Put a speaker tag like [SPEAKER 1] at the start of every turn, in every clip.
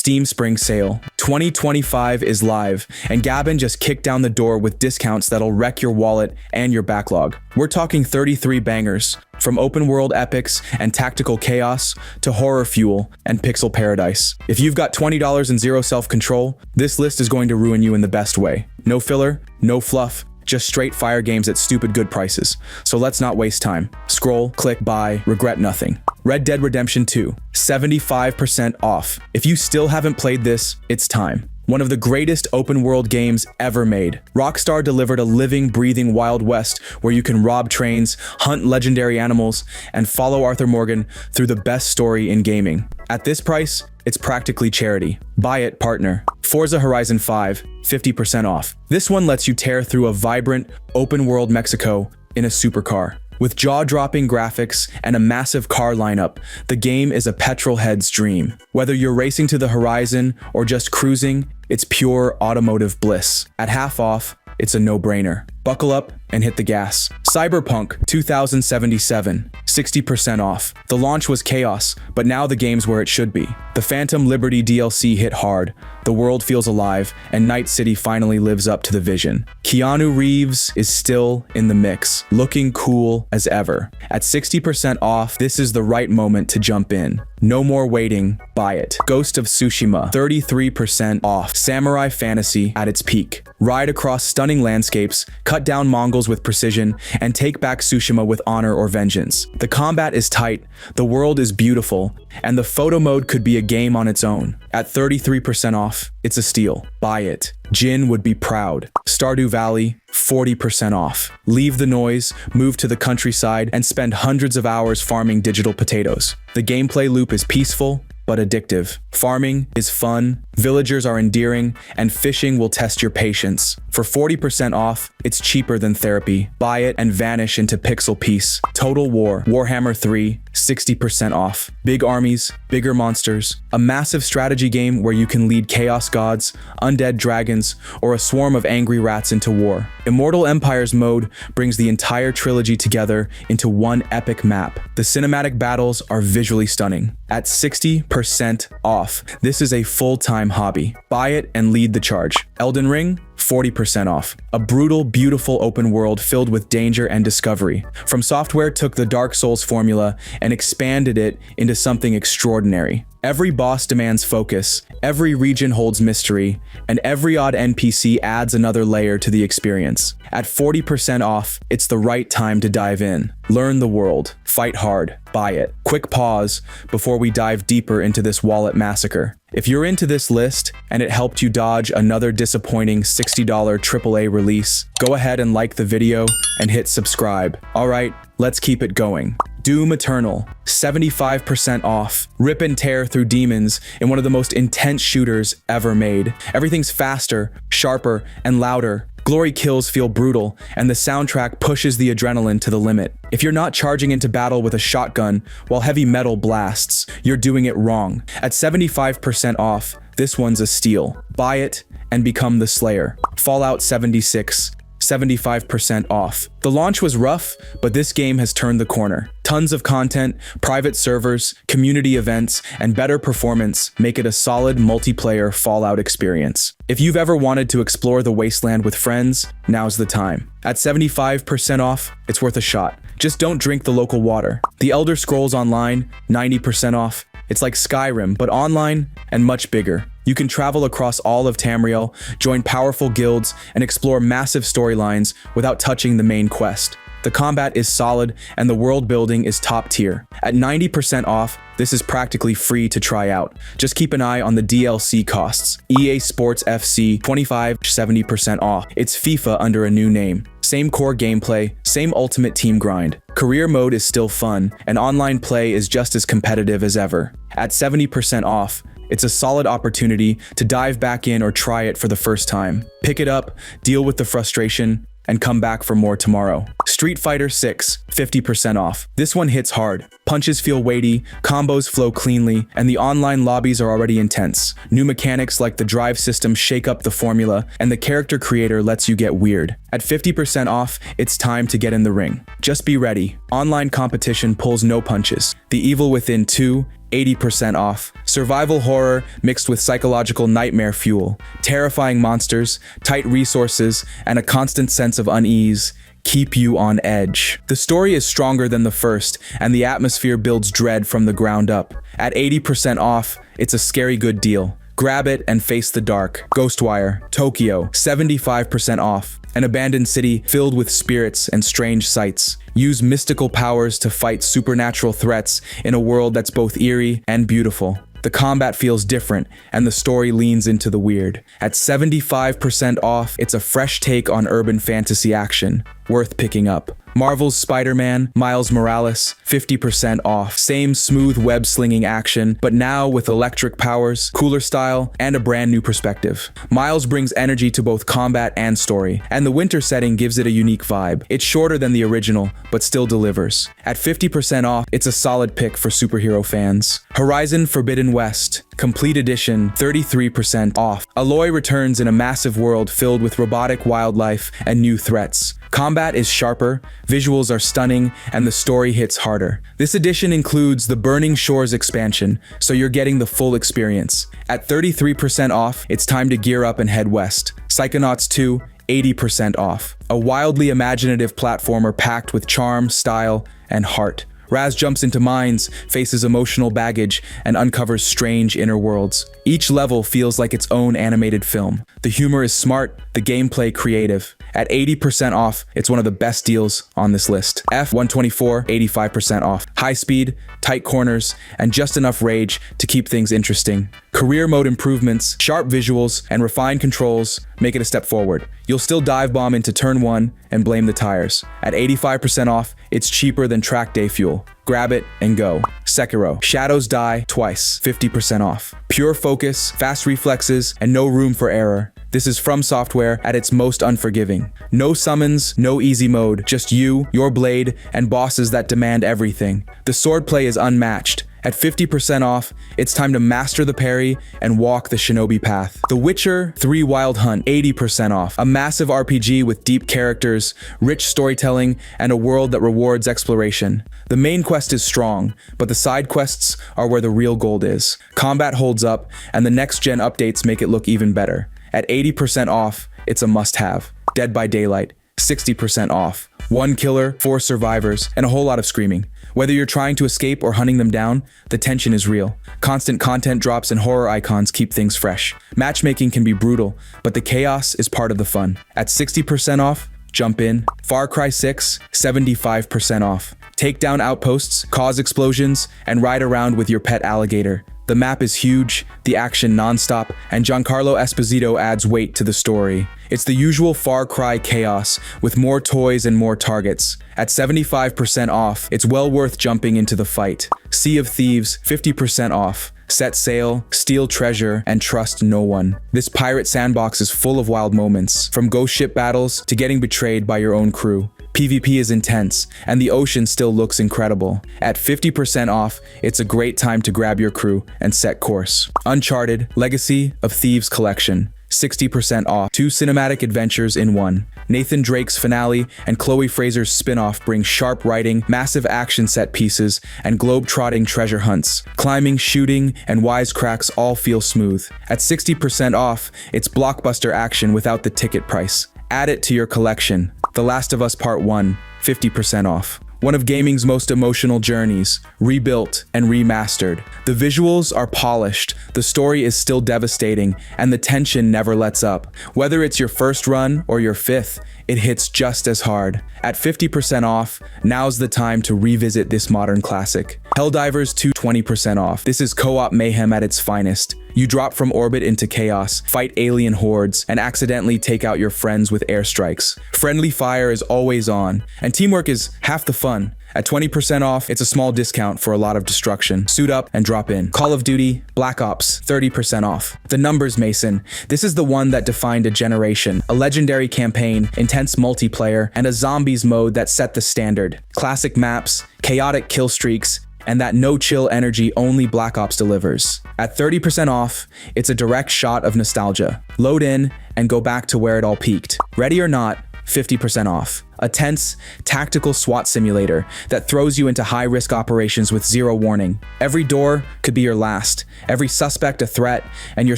[SPEAKER 1] Steam Spring Sale. 2025 is live, and Gavin just kicked down the door with discounts that'll wreck your wallet and your backlog. We're talking 33 bangers, from open world epics and tactical chaos to horror fuel and pixel paradise. If you've got $20 and zero self-control, this list is going to ruin you in the best way. No filler, no fluff, just straight fire games at stupid good prices. So let's not waste time. Scroll, click, buy, regret nothing. Red Dead Redemption 2, 75% off. If you still haven't played this, it's time. One of the greatest open world games ever made. Rockstar delivered a living, breathing Wild West where you can rob trains, hunt legendary animals, and follow Arthur Morgan through the best story in gaming. At this price, it's practically charity. Buy it, partner. Forza Horizon 5, 50% off. This one lets you tear through a vibrant, open world Mexico in a supercar. With jaw-dropping graphics and a massive car lineup, the game is a petrolhead's dream. Whether you're racing to the horizon or just cruising, it's pure automotive bliss. At half off, it's a no-brainer. Buckle up and hit the gas. Cyberpunk 2077, 60% off. The launch was chaos, but now the game's where it should be. The Phantom Liberty DLC hit hard, the world feels alive, and Night City finally lives up to the vision. Keanu Reeves is still in the mix, looking cool as ever. At 60% off, this is the right moment to jump in. No more waiting, buy it. Ghost of Tsushima, 33% off. Samurai fantasy at its peak. Ride across stunning landscapes, cut down Mongols with precision, and take back Tsushima with honor or vengeance. The combat is tight, the world is beautiful, and the photo mode could be a game on its own. At 33% off, it's a steal. Buy it. Jin would be proud. Stardew Valley, 40% off. Leave the noise, move to the countryside, and spend hundreds of hours farming digital potatoes. The gameplay loop is peaceful, but addictive. Farming is fun, villagers are endearing, and fishing will test your patience. For 40% off, it's cheaper than therapy. Buy it and vanish into pixel peace. Total War, Warhammer 3, 60% off. Big armies, bigger monsters. A massive strategy game where you can lead chaos gods, undead dragons, or a swarm of angry rats into war. Immortal Empires mode brings the entire trilogy together into one epic map. The cinematic battles are visually stunning. At 60% off, this is a full-time hobby. Buy it and lead the charge. Elden Ring, 40% off. A brutal, beautiful open world filled with danger and discovery. From Software took the Dark Souls formula and expanded it into something extraordinary. Every boss demands focus, every region holds mystery, and every odd NPC adds another layer to the experience. At 40% off, it's the right time to dive in. Learn the world, fight hard, buy it. Quick pause before we dive deeper into this wallet massacre. If you're into this list and it helped you dodge another disappointing $60 AAA release, go ahead and like the video and hit subscribe. Alright, let's keep it going. Doom Eternal, 75% off. Rip and tear through demons in one of the most intense shooters ever made. Everything's faster, sharper, and louder. Glory kills feel brutal, and the soundtrack pushes the adrenaline to the limit. If you're not charging into battle with a shotgun while heavy metal blasts, you're doing it wrong. At 75% off, this one's a steal. Buy it and become the Slayer. Fallout 76, 75% off. The launch was rough, but this game has turned the corner. Tons of content, private servers, community events, and better performance make it a solid multiplayer Fallout experience. If you've ever wanted to explore the wasteland with friends, now's the time. At 75% off, it's worth a shot. Just don't drink the local water. The Elder Scrolls Online, 90% off. It's like Skyrim, but online and much bigger. You can travel across all of Tamriel, join powerful guilds, and explore massive storylines without touching the main quest. The combat is solid, and the world building is top tier. At 90% off, this is practically free to try out. Just keep an eye on the DLC costs. EA Sports FC, 25-70% off. It's FIFA under a new name. Same core gameplay, same ultimate team grind. Career mode is still fun, and online play is just as competitive as ever. At 70% off, it's a solid opportunity to dive back in or try it for the first time. Pick it up, deal with the frustration, and come back for more tomorrow. Street Fighter 6, 50% off. This one hits hard. Punches feel weighty, combos flow cleanly, and the online lobbies are already intense. New mechanics like the drive system shake up the formula, and the character creator lets you get weird. At 50% off, it's time to get in the ring. Just be ready. Online competition pulls no punches. The Evil Within 2 80% off. Survival horror mixed with psychological nightmare fuel. Terrifying monsters, tight resources, and a constant sense of unease keep you on edge. The story is stronger than the first, and the atmosphere builds dread from the ground up. At 80% off, it's a scary good deal. Grab it and face the dark. Ghostwire, Tokyo, 75% off. An abandoned city filled with spirits and strange sights. Use mystical powers to fight supernatural threats in a world that's both eerie and beautiful. The combat feels different, and the story leans into the weird. At 75% off, it's a fresh take on urban fantasy action, worth picking up. Marvel's Spider-Man, Miles Morales, 50% off. Same smooth web-slinging action, but now with electric powers, cooler style, and a brand new perspective. Miles brings energy to both combat and story, and the winter setting gives it a unique vibe. It's shorter than the original, but still delivers. At 50% off, it's a solid pick for superhero fans. Horizon Forbidden West, Complete Edition, 33% off. Aloy returns in a massive world filled with robotic wildlife and new threats. Combat is sharper, visuals are stunning, and the story hits harder. This edition includes the Burning Shores expansion, so you're getting the full experience. At 33% off, it's time to gear up and head west. Psychonauts 2, 80% off. A wildly imaginative platformer packed with charm, style, and heart. Raz jumps into mines, faces emotional baggage, and uncovers strange inner worlds. Each level feels like its own animated film. The humor is smart, the gameplay creative. At 80% off, it's one of the best deals on this list. F124, 85% off. High speed, tight corners, and just enough rage to keep things interesting. Career mode improvements, sharp visuals, and refined controls make it a step forward. You'll still dive bomb into turn 1 and blame the tires. At 85% off, it's cheaper than track day fuel. Grab it and go. Sekiro, Shadows Die Twice, 50% off. Pure focus, fast reflexes, and no room for error. This is From Software at its most unforgiving. No summons, no easy mode, just you, your blade, and bosses that demand everything. The swordplay is unmatched. At 50% off, it's time to master the parry and walk the shinobi path. The Witcher 3 Wild Hunt, 80% off. A massive RPG with deep characters, rich storytelling, and a world that rewards exploration. The main quest is strong, but the side quests are where the real gold is. Combat holds up, and the next-gen updates make it look even better. At 80% off, it's a must-have. Dead by Daylight, 60% off. 1 killer, 4 survivors, and a whole lot of screaming. Whether you're trying to escape or hunting them down, the tension is real. Constant content drops and horror icons keep things fresh. Matchmaking can be brutal, but the chaos is part of the fun. At 60% off, jump in. Far Cry 6, 75% off. Take down outposts, cause explosions, and ride around with your pet alligator. The map is huge, the action non-stop, and Giancarlo Esposito adds weight to the story. It's the usual Far Cry chaos, with more toys and more targets. At 75% off, it's well worth jumping into the fight. Sea of Thieves, 50% off. Set sail, steal treasure, and trust no one. This pirate sandbox is full of wild moments, from ghost ship battles to getting betrayed by your own crew. PvP is intense, and the ocean still looks incredible. At 50% off, it's a great time to grab your crew and set course. Uncharted Legacy of Thieves Collection, 60% off. 2 cinematic adventures in one. Nathan Drake's finale and Chloe Fraser's spin-off bring sharp writing, massive action set pieces, and globe-trotting treasure hunts. Climbing, shooting, and wisecracks all feel smooth. At 60% off, it's blockbuster action without the ticket price. Add it to your collection. The Last of Us Part 1, 50% off. One of gaming's most emotional journeys, rebuilt and remastered. The visuals are polished, the story is still devastating, and the tension never lets up. Whether it's your first run or your 5th, it hits just as hard. At 50% off, now's the time to revisit this modern classic. Helldivers 2, 20% off. This is co-op mayhem at its finest. You drop from orbit into chaos, fight alien hordes, and accidentally take out your friends with airstrikes. Friendly fire is always on, and teamwork is half the fun. At 20% off, it's a small discount for a lot of destruction. Suit up and drop in. Call of Duty Black Ops, 30% off. The numbers, Mason. This is the one that defined a generation. A legendary campaign, intense multiplayer, and a zombies mode that set the standard. Classic maps, chaotic kill streaks, and that no-chill energy only Black Ops delivers. At 30% off, it's a direct shot of nostalgia. Load in and go back to where it all peaked. Ready or not, 50% off. A tense, tactical SWAT simulator that throws you into high-risk operations with zero warning. Every door could be your last, every suspect a threat, and your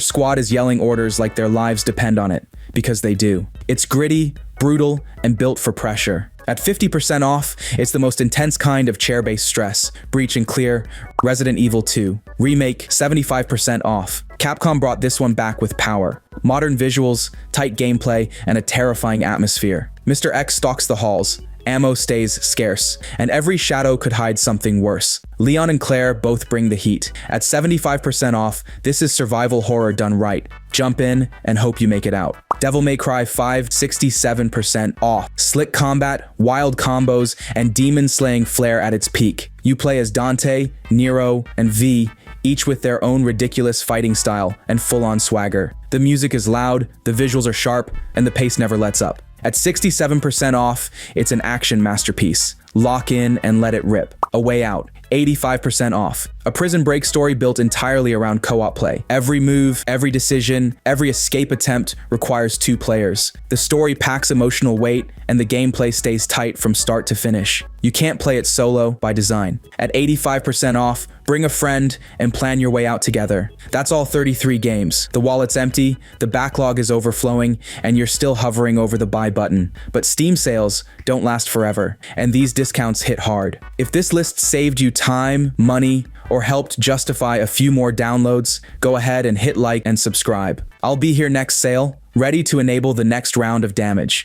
[SPEAKER 1] squad is yelling orders like their lives depend on it, because they do. It's gritty, brutal, and built for pressure. At 50% off, it's the most intense kind of chair-based stress. Breach and Clear, Resident Evil 2. Remake, 75% off. Capcom brought this one back with power. Modern visuals, tight gameplay, and a terrifying atmosphere. Mr. X stalks the halls. Ammo stays scarce, and every shadow could hide something worse. Leon and Claire both bring the heat. At 75% off, this is survival horror done right. Jump in and hope you make it out. Devil May Cry 5, 67% off. Slick combat, wild combos, and demon-slaying flair at its peak. You play as Dante, Nero, and V, each with their own ridiculous fighting style and full-on swagger. The music is loud, the visuals are sharp, and the pace never lets up. At 67% off, it's an action masterpiece. Lock in and let it rip. A Way Out, 85% off. A prison break story built entirely around co-op play. Every move, every decision, every escape attempt requires 2 players. The story packs emotional weight, and the gameplay stays tight from start to finish. You can't play it solo by design. At 85% off, bring a friend and plan your way out together. That's all 33 games. The wallet's empty, the backlog is overflowing, and you're still hovering over the buy button. But Steam sales don't last forever, and these discounts hit hard. If this list saved you time, money, or helped justify a few more downloads, go ahead and hit like and subscribe. I'll be here next sale, ready to enable the next round of damage.